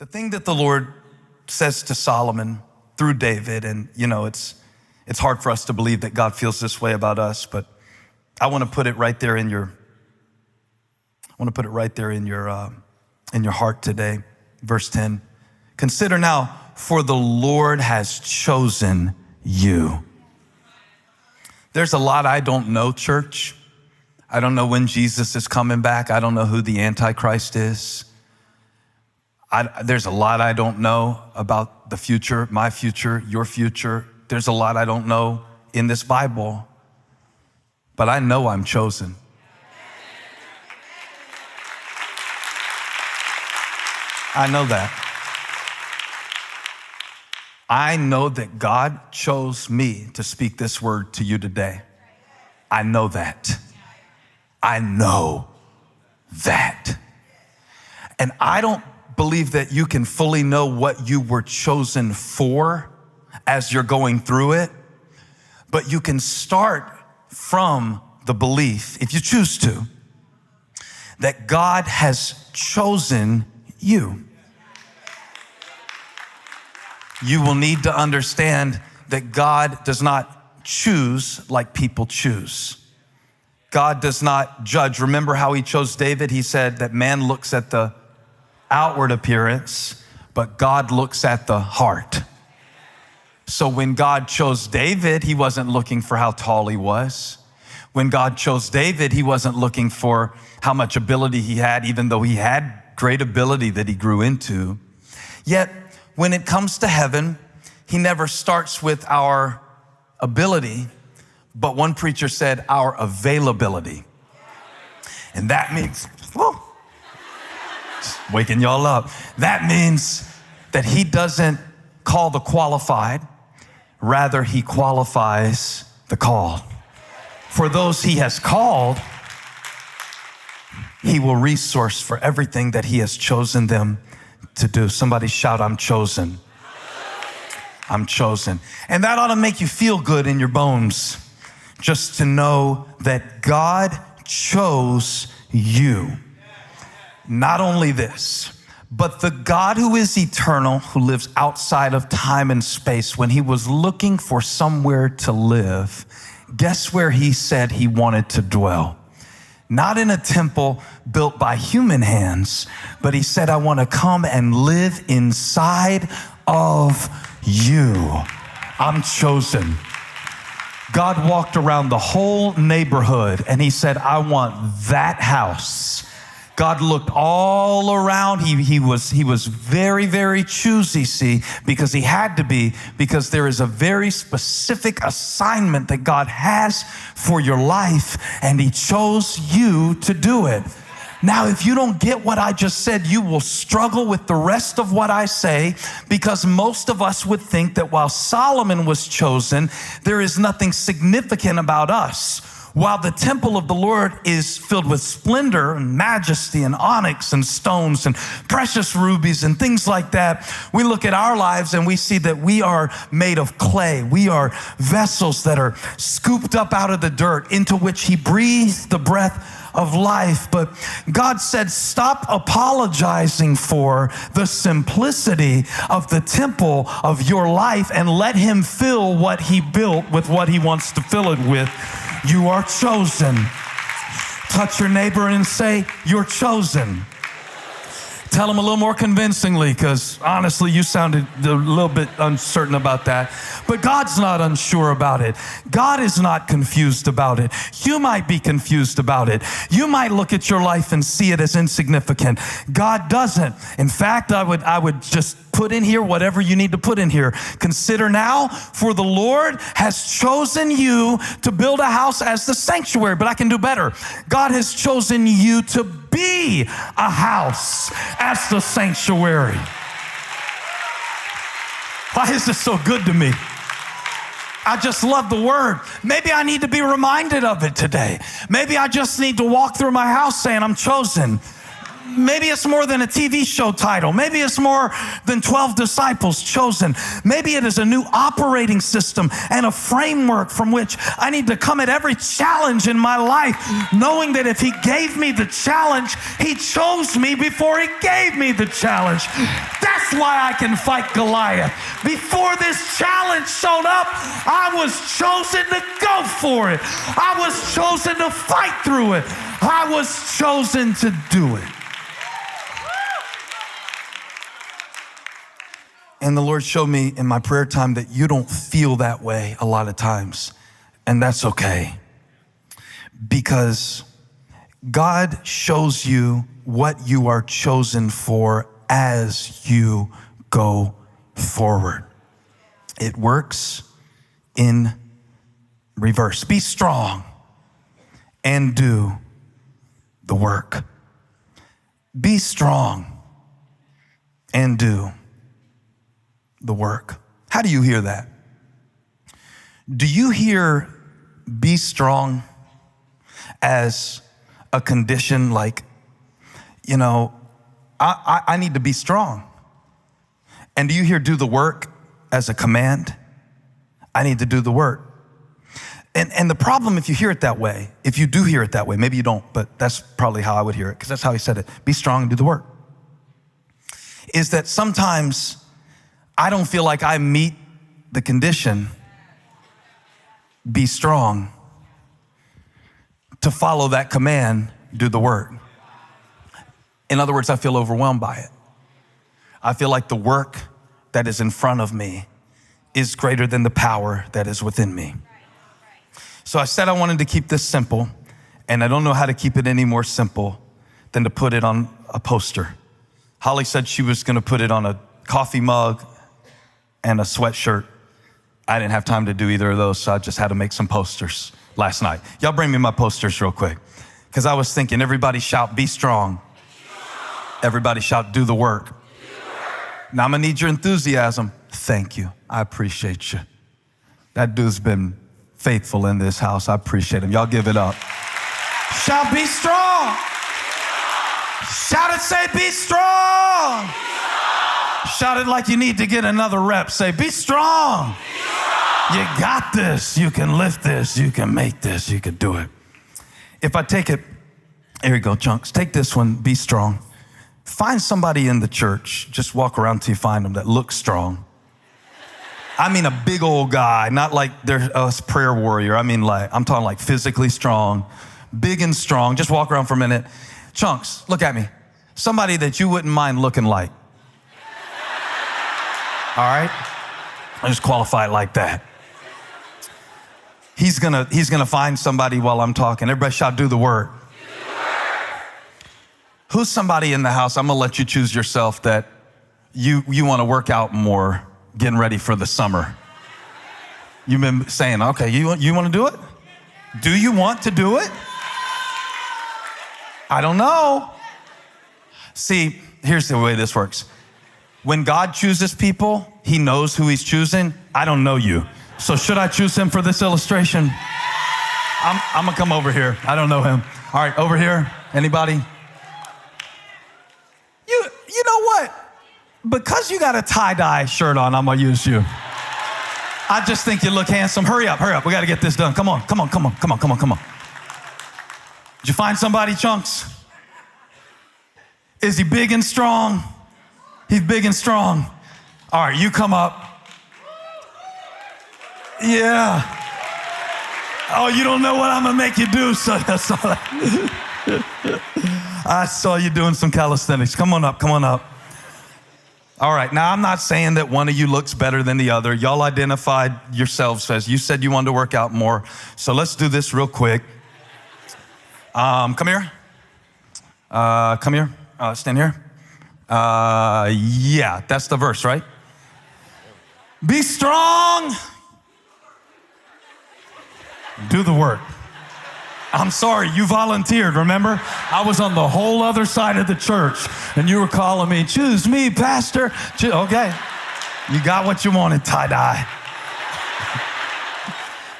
The thing that the Lord says to Solomon through David, and it's hard for us to believe that God feels this way about us, but I want to put it right there in your heart today. Verse 10, consider now, for the Lord has chosen you. There's a lot I don't know, church. I don't know when Jesus is coming back. I don't know who the Antichrist is. There's a lot I don't know about the future, my future, your future. There's a lot I don't know in this Bible, but I know I'm chosen. I know that. I know that God chose me to speak this word to you today. I know that. I know that. And I don't believe that you can fully know what you were chosen for as you're going through it, but you can start from the belief, if you choose to, that God has chosen you. You will need to understand that God does not choose like people choose. God does not judge. Remember how he chose David? He said that man looks at the outward appearance, but God looks at the heart. So when God chose David, he wasn't looking for how tall he was. When God chose David, he wasn't looking for how much ability he had, even though he had great ability that he grew into. Yet, when it comes to heaven, he never starts with our ability, but one preacher said our availability. And that means, just waking y'all up. That means that he doesn't call the qualified, rather he qualifies the called. For those he has called, he will resource for everything that he has chosen them to do. Somebody shout, I'm chosen. I'm chosen. And that ought to make you feel good in your bones, just to know that God chose you. Not only this, but the God who is eternal, who lives outside of time and space, when he was looking for somewhere to live, guess where he said he wanted to dwell? Not in a temple built by human hands, but he said, I want to come and live inside of you. I'm chosen. God walked around the whole neighborhood and he said, I want that house. God looked all around. He was very, very choosy, see, because he had to be, because there is a very specific assignment that God has for your life, and he chose you to do it. Now, if you don't get what I just said, you will struggle with the rest of what I say, because most of us would think that while Solomon was chosen, there is nothing significant about us. While the temple of the Lord is filled with splendor and majesty and onyx and stones and precious rubies and things like that, we look at our lives and we see that we are made of clay. We are vessels that are scooped up out of the dirt, into which he breathed the breath of life. But God said, stop apologizing for the simplicity of the temple of your life and let him fill what he built with what he wants to fill it with. You are chosen. Touch your neighbor and say, you're chosen. Tell them a little more convincingly, because honestly, you sounded a little bit uncertain about that. But God's not unsure about it. God is not confused about it. You might be confused about it. You might look at your life and see it as insignificant. God doesn't. In fact, I would just put in here whatever you need to put in here. Consider now, for the Lord has chosen you to build a house as the sanctuary. But I can do better. God has chosen you to be a house as the sanctuary. Why is this so good to me? I just love the word. Maybe I need to be reminded of it today. Maybe I just need to walk through my house saying, I'm chosen. Maybe it's more than a TV show title. Maybe it's more than 12 disciples chosen. Maybe it is a new operating system and a framework from which I need to come at every challenge in my life, knowing that if he gave me the challenge, he chose me before he gave me the challenge. That's why I can fight Goliath. Before this challenge showed up, I was chosen to go for it. I was chosen to fight through it. I was chosen to do it. And the Lord showed me in my prayer time that you don't feel that way a lot of times. And that's okay. Because God shows you what you are chosen for as you go forward. It works in reverse. Be strong and do the work. Be strong and do the work. How do you hear that? Do you hear be strong as a condition like, I need to be strong? And do you hear do the work as a command? I need to do the work. And the problem if you hear it that way, if you do hear it that way, maybe you don't, but that's probably how I would hear it, because that's how he said it. Be strong and do the work. Is that sometimes I don't feel like I meet the condition, be strong, to follow that command, do the work. In other words, I feel overwhelmed by it. I feel like the work that is in front of me is greater than the power that is within me. So I said I wanted to keep this simple, and I don't know how to keep it any more simple than to put it on a poster. Holly said she was gonna put it on a coffee mug and a sweatshirt. I didn't have time to do either of those, so I just had to make some posters last night. Y'all bring me my posters real quick, because I was thinking, everybody shout, be strong. Everybody shout, do the work. Now I'm gonna need your enthusiasm. Thank you, I appreciate you. That dude's been faithful in this house. I appreciate him. Y'all give it up. Shout, be strong. Shout it, say, be strong. Shout it like you need to get another rep. Say, be strong. You got this. You can lift this. You can make this. You can do it. If I take it, here you go, chunks. Take this one, be strong. Find somebody in the church. Just walk around till you find them that looks strong. I mean a big old guy, not like they're a prayer warrior. I mean I'm talking like physically strong, big and strong. Just walk around for a minute. Chunks, look at me. Somebody that you wouldn't mind looking like. All right? I just qualify it like that. He's gonna find somebody while I'm talking. Everybody shout, do the work. Who's somebody in the house? I'm gonna let you choose yourself that you wanna work out more, getting ready for the summer. You've been saying, okay, you wanna do it? Do you want to do it? I don't know. See, here's the way this works. When God chooses people, he knows who he's choosing. I don't know you. So should I choose him for this illustration? I'm gonna come over here. I don't know him. All right, over here. Anybody? You know what? Because you got a tie-dye shirt on, I'm gonna use you. I just think you look handsome. Hurry up. We gotta get this done. Come on. Did you find somebody, Chunks? Is he big and strong? He's big and strong. All right, you come up. Yeah. Oh, you don't know what I'm gonna make you do, son. I saw you doing some calisthenics. Come on up. All right, now I'm not saying that one of you looks better than the other. Y'all identified yourselves as, you said you wanted to work out more. So let's do this real quick. Come here. Stand here. Yeah, that's the verse, right? Be strong. Do the work. I'm sorry, you volunteered, remember? I was on the whole other side of the church, and you were calling me, choose me, pastor. Okay, you got what you wanted, tie-dye.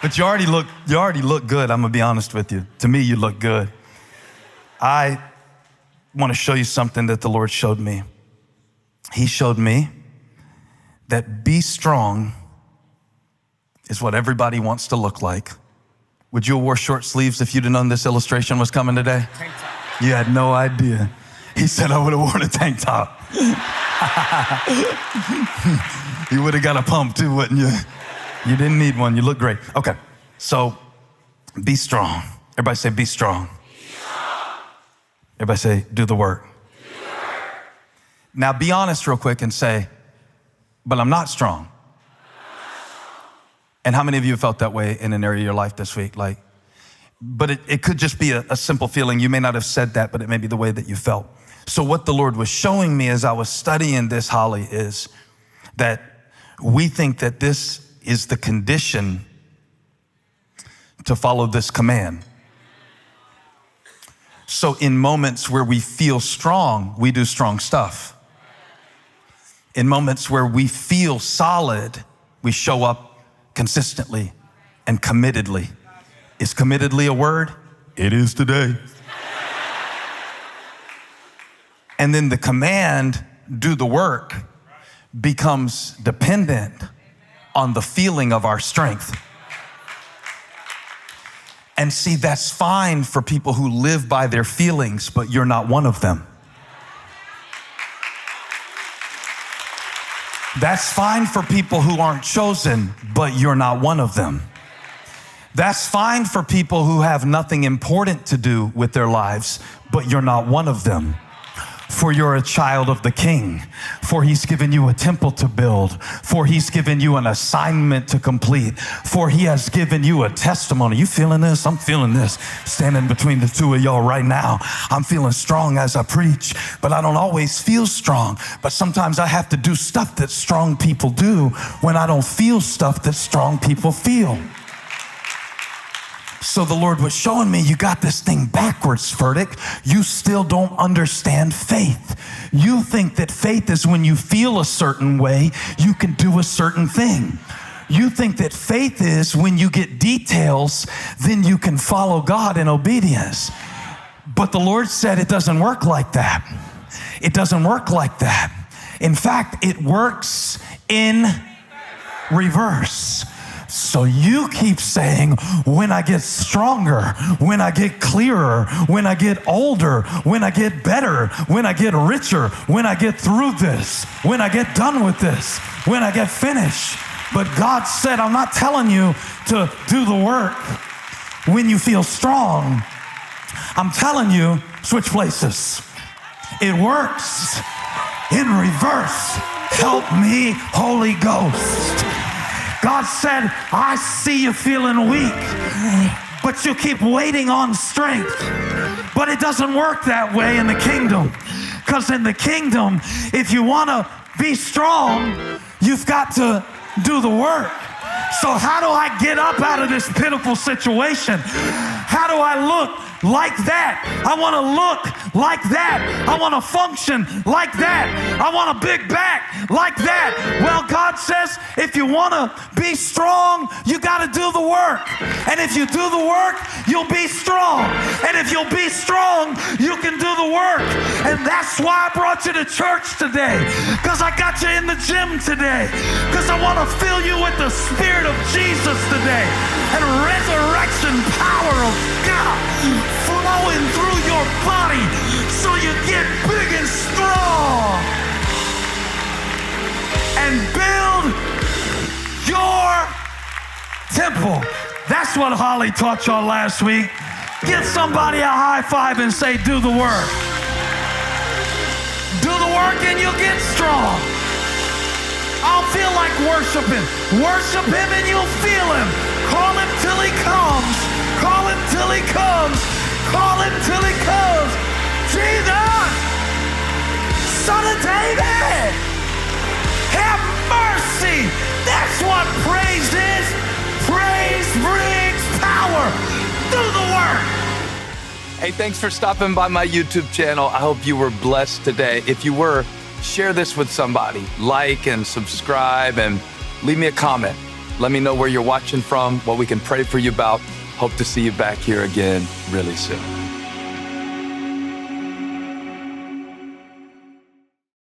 But you already look good, I'm gonna be honest with you. To me, you look good. I want to show you something that the Lord showed me. He showed me that be strong is what everybody wants to look like. Would you have wore short sleeves if you'd have known this illustration was coming today? Tank top. You had no idea. He said I would have worn a tank top. You would have got a pump too, wouldn't you? You didn't need one. You look great. Okay, so be strong. Everybody say, be strong. Be strong. Everybody say, do the work. Do the work. Now be honest real quick and say, but I'm not strong. And how many of you have felt that way in an area of your life this week? But it could just be a simple feeling. You may not have said that, but it may be the way that you felt. So what the Lord was showing me as I was studying this, Holly, is that we think that this is the condition to follow this command. So in moments where we feel strong, we do strong stuff. In moments where we feel solid, we show up consistently and committedly. Is committedly a word? It is today. And then the command, do the work, becomes dependent on the feeling of our strength. And see, that's fine for people who live by their feelings, but you're not one of them. That's fine for people who aren't chosen, but you're not one of them. That's fine for people who have nothing important to do with their lives, but you're not one of them. For you're a child of the King, for he's given you a temple to build, for he's given you an assignment to complete, for he has given you a testimony. You feeling this? I'm feeling this. Standing between the two of y'all right now. I'm feeling strong as I preach, but I don't always feel strong. But sometimes I have to do stuff that strong people do when I don't feel stuff that strong people feel. So the Lord was showing me, you got this thing backwards, Furtick. You still don't understand faith. You think that faith is when you feel a certain way, you can do a certain thing. You think that faith is when you get details, then you can follow God in obedience. But the Lord said it doesn't work like that. It doesn't work like that. In fact, it works in reverse. So you keep saying, when I get stronger, when I get clearer, when I get older, when I get better, when I get richer, when I get through this, when I get done with this, when I get finished. But God said, I'm not telling you to do the work when you feel strong. I'm telling you, switch places. It works in reverse. Help me, Holy Ghost. God said, I see you feeling weak, but you keep waiting on strength. But it doesn't work that way in the kingdom. Because in the kingdom, if you want to be strong, you've got to do the work. So how do I get up out of this pitiful situation? How do I look like that? I want to look like that. I want to function like that. I want a big back like that. Well, God says, if you want to be strong, you got to do the work. And if you do the work, you'll be strong. And if you'll be strong, you can do the work. And that's why I brought you to church today. Because I got you in the gym today. Because I want to fill you with the Spirit of Jesus today. And resurrection power of God flowing through your body so you get big and strong and build your temple. That's what Holly taught y'all last week. Give somebody a high five and say, do the work. Do the work and you'll get strong. I'll feel like worshiping. Worship him and you'll feel him. Call him till he comes. Call him till he comes. Call him till he comes. Jesus, Son of David, have mercy. That's what praise is. Praise brings power. Do the work. Hey, thanks for stopping by my YouTube channel. I hope you were blessed today. If you were, share this with somebody. Like and subscribe and leave me a comment. Let me know where you're watching from, what we can pray for you about. Hope to see you back here again really soon.